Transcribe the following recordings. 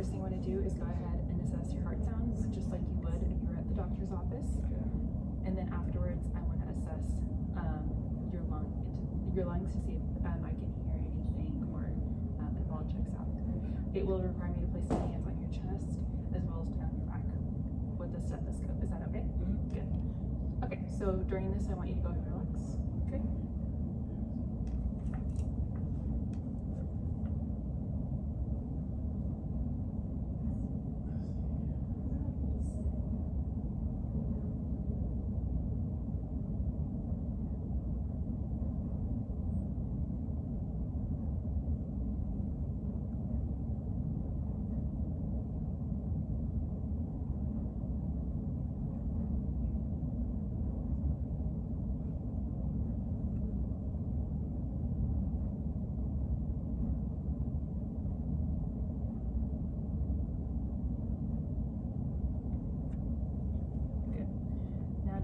first thing I want to do is go ahead and assess your heart sounds, just like you would if you were at the doctor's office. Okay. And then afterwards, I want to assess your lungs to see if I can hear anything or if all checks out. It will require me to place my hands on your chest as well as down your back with the stethoscope. Is that okay? Mm-hmm. Good. Okay, so during this, I want you to go ahead and relax. Okay.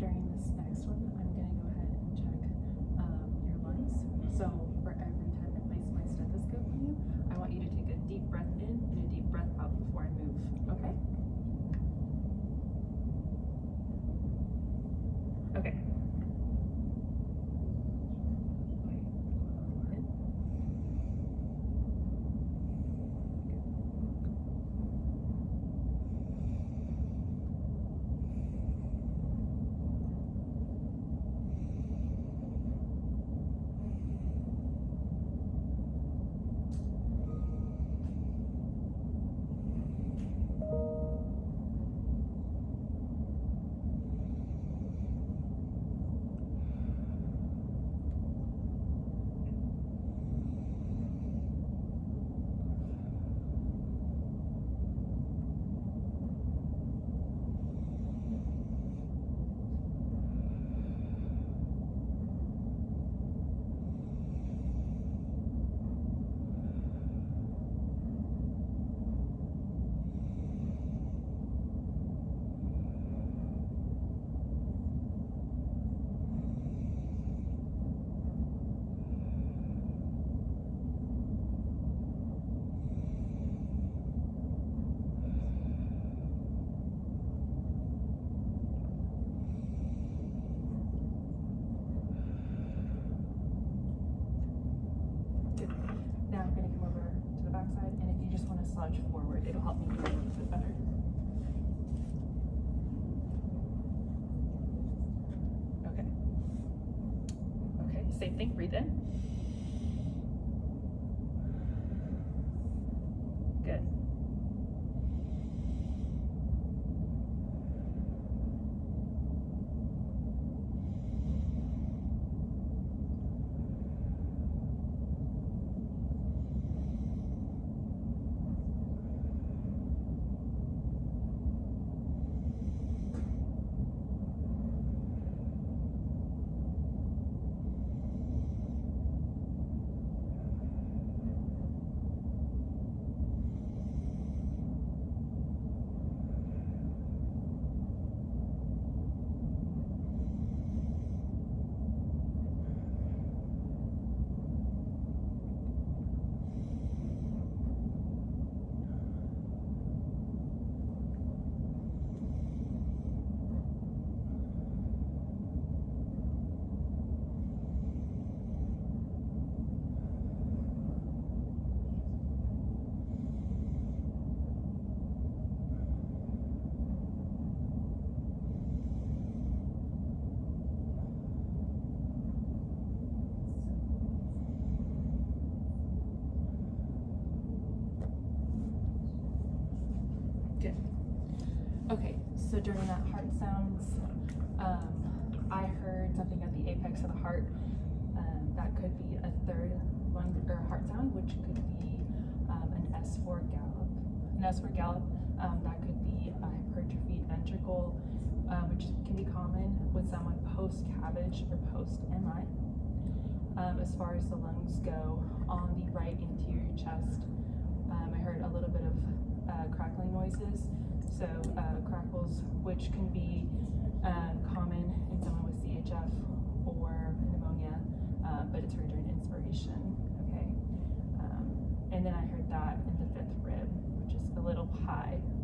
During this next one, I'm going to go ahead and check your lungs. So for every time I place my stethoscope on you, I want you to take a deep breath in and a deep breath out before I move. Okay? Okay. Now I'm going to come over to the backside, and if you just want to slouch forward, it'll help me hear a little bit better. Okay. Okay, same thing, breathe in. Good. Good. Okay, so during that heart sounds, I heard something at the apex of the heart. That could be a third lung or heart sound, which could be an S4 gallop. An S4 gallop, that could be a hypertrophied ventricle, which can be common with someone post-CABG or post-MI. As far as the lungs go, on the right anterior chest, I heard a little bit of crackling noises. So crackles, which can be common in someone with CHF or pneumonia, but it's heard during inspiration, okay? And then I heard that in the fifth rib, which is a little high.